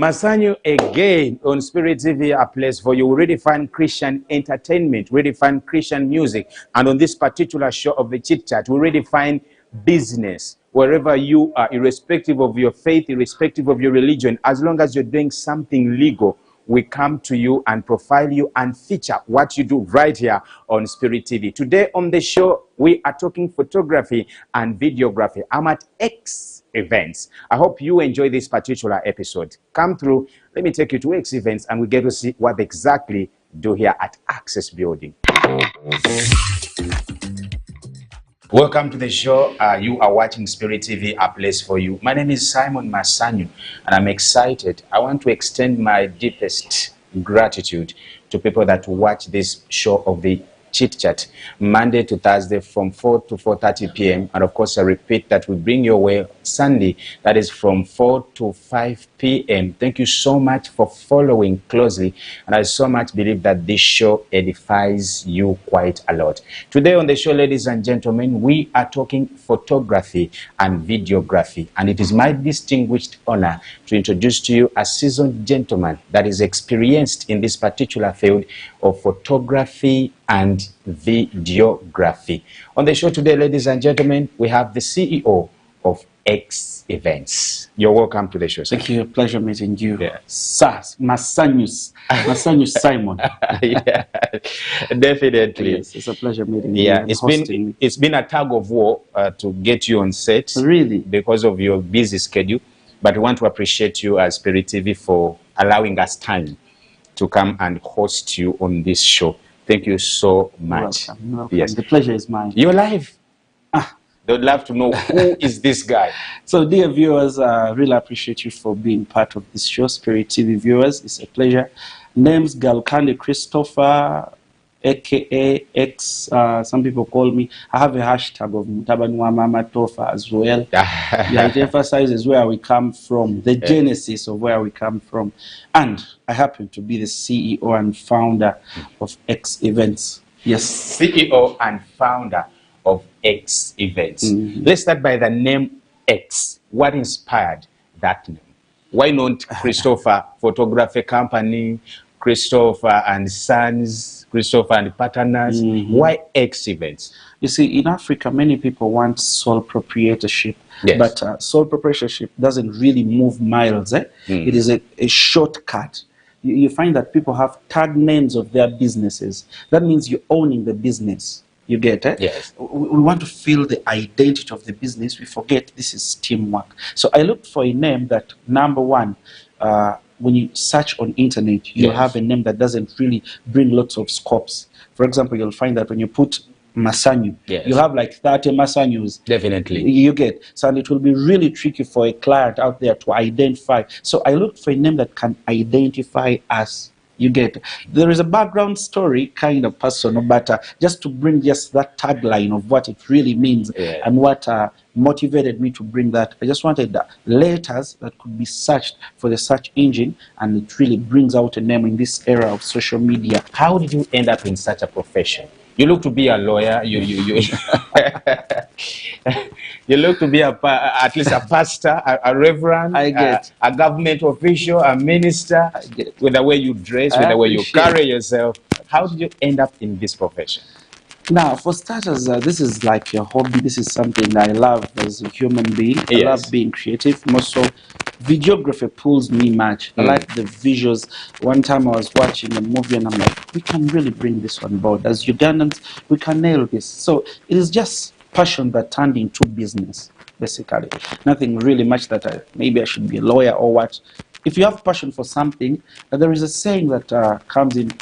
Masanyu again on Spirit TV, a place for you. We really find Christian entertainment, really find Christian music. And on this particular show of the Chit Chat, we really find business. Wherever you are, irrespective of your faith, irrespective of your religion, as long as you're doing something legal, we come to you and profile you and feature what you do right here on Spirit TV. Today on the show, we are talking photography and videography. I'm at X Events. I hope you enjoy this particular episode. Come through, let me take you to X Events and we get to see what they exactly do here at Access Building. Welcome to the show. You are watching Spirit TV, a place for you. My name is Simon Masanyu, and I'm excited. I want to extend my deepest gratitude to people that watch this show of the Chit Chat, Monday to Thursday from 4 to 4:30 p.m. And of course, I repeat that we bring your way Sunday, that is from 4 to 5 p.m. Thank you so much for following closely. And I so much believe that this show edifies you quite a lot. Today on the show, ladies and gentlemen, we are talking photography and videography. And it is my distinguished honor to introduce to you a seasoned gentleman that is experienced in this particular field of photography and videography. On the show today, ladies and gentlemen, we have the CEO of X Events. You're welcome to the show, sir. Thank you. Pleasure meeting you. Yeah. Sir, Masanyu Simon. Yeah, definitely. Yes, it's a pleasure meeting you. Yeah, And it's been a tug of war to get you on set. Really? Because of your busy schedule. But we want to appreciate you as Spirit TV for allowing us time to come and host you on this show. Thank you so much. Welcome. Welcome. Yes. The pleasure is mine. You're live. They would love to know who is this guy. So, dear viewers, I really appreciate you for being part of this show. Spirit TV viewers, it's a pleasure. Name's Galkande Christopher, aka X. Some people call me. I have a hashtag of Mutabanwa Mama Tofa as well. Yeah, it emphasizes where we come from, the genesis of where we come from. And I happen to be the CEO and founder of X Events. Yes. CEO and founder of X Events. Let's start by the name X. What inspired that name? Why not Christopher Photography Company, Christopher and Sons, Christopher and Partners? Why X Events? You see, in Africa, many people want sole proprietorship. Yes. But sole proprietorship doesn't really move miles. It is a shortcut. You find that people have tag names of their businesses. That means you're owning the business. You get it? Yes. We want to feel the identity of the business. We forget this is teamwork. So I looked for a name that, number one, when you search on internet, you have a name that doesn't really bring lots of scopes. For example, you'll find that when you put Masanyu, you have like 30 Masanyus. Definitely. You get. So and it will be really tricky for a client out there to identify. So I looked for a name that can identify us. You get. There is a background story, kind of personal, but just to bring just that tagline of what it really means and what motivated me to bring that. I just wanted letters that could be searched for the search engine, and it really brings out a name in this era of social media. How did you end up in such a profession? You look to be a lawyer. You look to be at least a pastor, a reverend, a government official, a minister. With the way you dress, with the way you carry yourself. How did you end up in this profession? Now, for starters, this is like a hobby. This is something I love as a human being. I love being creative. More so, videography pulls me much. I like the visuals. One time I was watching a movie and I'm like, we can really bring this on board. As Ugandans, we can nail this. So it is just passion that turned into business, basically. Nothing really much that maybe I should be a lawyer or what. If you have passion for something, there is a saying that comes in,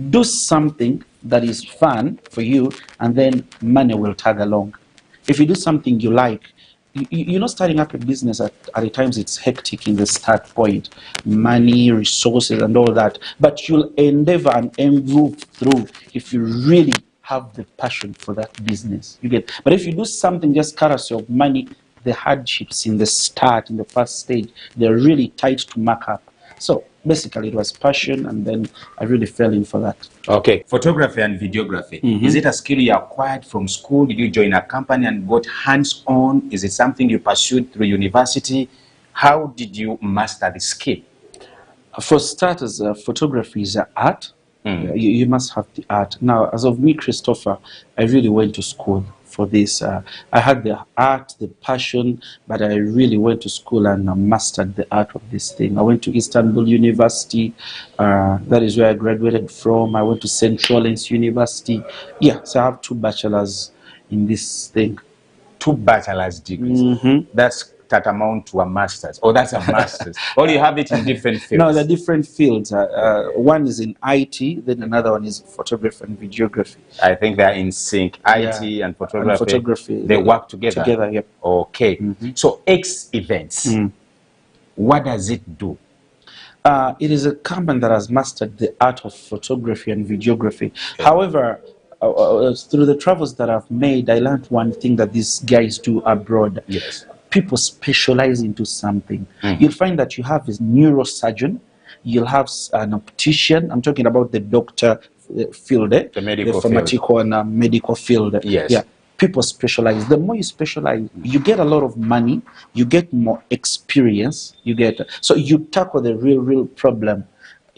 do something that is fun for you, and then money will tag along. If you do something you like, you're not starting up a business at the times it's hectic in the start point, money, resources, and all that. But you'll endeavor and move through if you really have the passion for that business. You get. But if you do something just courtesy of money, the hardships in the start, in the first stage, they're really tight to mark up. So basically it was passion, and then I really fell in for that. Okay. Photography and videography. Is it a skill you acquired from school? Did you join a company and got hands-on? Is it something you pursued through university? How did you master the skill? For starters, photography is art. You must have the art. Now, as of me, Christopher, I really went to school for this. I had the art, the passion, but I really went to school and mastered the art of this thing. I went to Istanbul University. That is where I graduated from. I went to St. Lawrence University. Yeah, so I have 2 bachelors in this thing. 2 bachelor's degrees. That's that amount to a master's, or that's a master's, or you have it in different fields? No, they're different fields. One is in IT, then another one is photography and videography. I think they're in sync. IT and photography, they work together. Together, yep. Okay. So X Events, what does it do? It is a company that has mastered the art of photography and videography. Okay. However, through the travels that I've made, I learned one thing that these guys do abroad. Yes. People specialize into something. You'll find that you have a neurosurgeon, you'll have an optician. I'm talking about the doctor field, the medical field. And medical field. Yes. Yeah. People specialize. The more you specialize, you get a lot of money, you get more experience, so you tackle the real problem.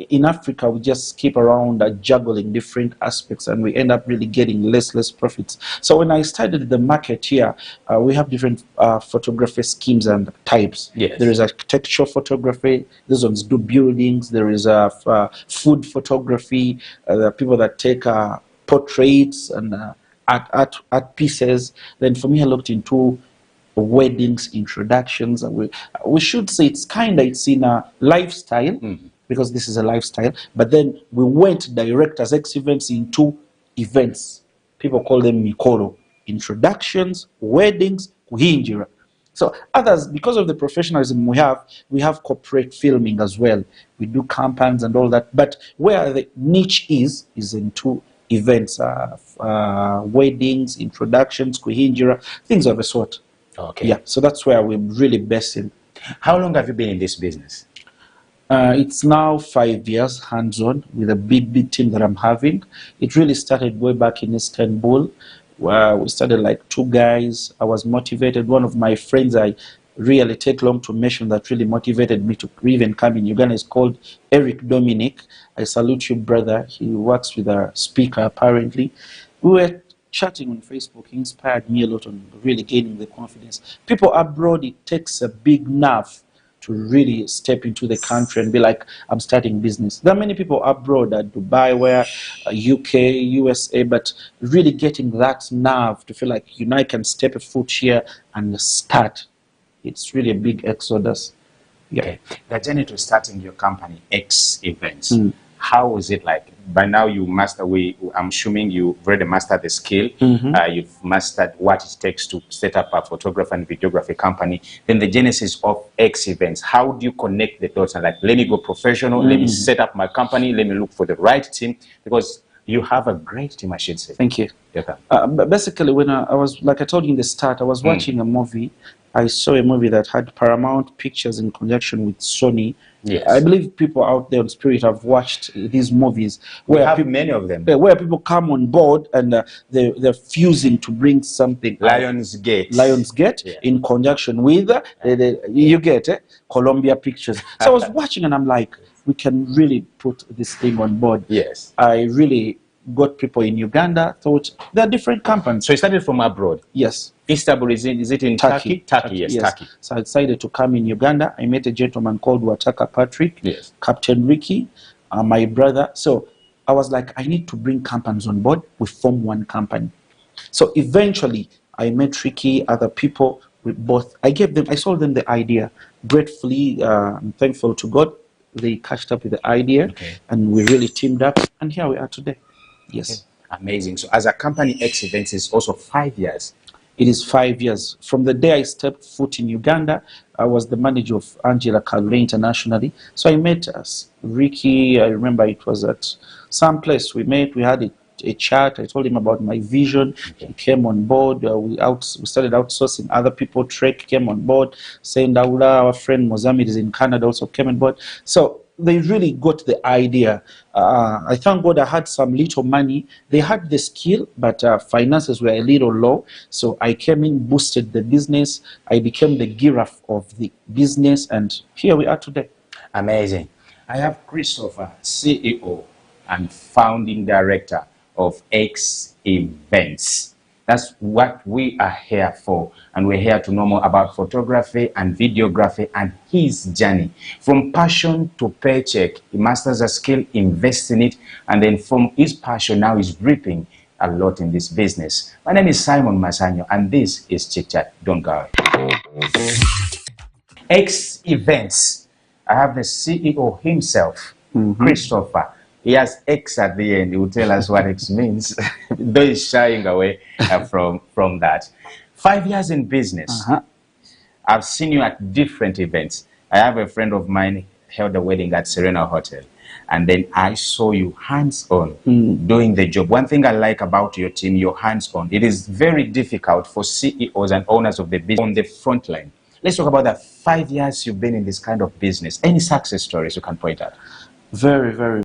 In Africa, we just keep around juggling different aspects, and we end up really getting less profits. So when I started the market here, we have different photography schemes and types. Yes. There is architectural photography. These ones do buildings. There is food photography. There are people that take portraits and art pieces. Then for me, I looked into weddings, introductions. We should say it's in a lifestyle. Because this is a lifestyle, but then we went direct as X Events into events. People call them mikolo, introductions, weddings, kuhinjira. So others, because of the professionalism we have corporate filming as well. We do campaigns and all that, but where the niche is into events, weddings, introductions, kuhinjira, things of the sort. Okay. Yeah, so that's where we're really best in. How long have you been in this business? It's now 5 years hands-on with a big team that I'm having. It really started way back in Istanbul, where we started like 2 guys. I was motivated. One of my friends, I really take long to mention, that really motivated me to even come in Uganda, is called Eric Dominic. I salute you, brother. He works with a speaker, apparently. We were chatting on Facebook. He inspired me a lot on really gaining the confidence. People abroad, it takes a big nerve to really step into the country and be like, I'm starting business. There are many people abroad at Dubai, where UK, USA, but really getting that nerve to feel like, I can step a foot here and start. It's really a big exodus. Yeah. Okay. The journey to starting your company, X Events, how was it like? By now you master, I'm assuming you've already mastered the skill. You've mastered what it takes to set up a photography and videography company. Then the genesis of X Events, how do you connect the dots? And like, let me go professional, let me set up my company, let me look for the right team, because you have a great team, I should say. Thank you. Okay. Basically, when I was, like I told you in the start, I was watching a movie. I saw a movie that had Paramount Pictures in conjunction with Sony. Yes. I believe people out there on Spirit have watched these movies. We have many of them. Where people come on board and they're fusing to bring something. Lionsgate. Yeah. In conjunction with, you get Columbia Pictures. So I was watching and I'm like, we can really put this thing on board. Yes. I really got people in Uganda, thought there are different companies. So you started from abroad? Yes. Istanbul, is it in Turkey? Turkey, yes. Turkey. So I decided to come in Uganda. I met a gentleman called Wataka Patrick, yes. Captain Ricky, my brother. So I was like, I need to bring companies on board. We form one company. So eventually, I met Ricky, other people. I sold them the idea. Gratefully, I'm thankful to God. They catched up with the idea, and we really teamed up, and here we are today. Yes. Okay. Amazing. So as a company, X Events is also 5 years. It is 5 years. From the day I stepped foot in Uganda, I was the manager of Angela Kalule internationally. So I met Ricky. I remember it was at some place we met. We had a chat. I told him about my vision. He came on board. We started outsourcing other people. Trek came on board. Saying Daula, our friend Mozambique is in Canada, also came on board. So they really got the idea. I thank God I had some little money. They had the skill, but finances were a little low. So I came in, boosted the business. I became the giraffe of the business, and here we are today. Amazing. I have Christopher, CEO and founding director of X Events. That's what we are here for, and we're here to know more about photography and videography and his journey. From passion to paycheck, he masters a skill, invests in it, and then from his passion now he's reaping a lot in this business. My name is Simon Masanyo, and this is Chit. Don't go. X Events. I have the CEO himself, Christopher. He has X at the end. He will tell us what X means, though he's shying away from that. 5 years in business. I've seen you at different events. I have a friend of mine held a wedding at Serena Hotel, and then I saw you hands-on doing the job. One thing I like about your team, you're hands-on. It is very difficult for CEOs and owners of the business on the front line. Let's talk about the 5 years you've been in this kind of business. Any success stories you can point out? Very, very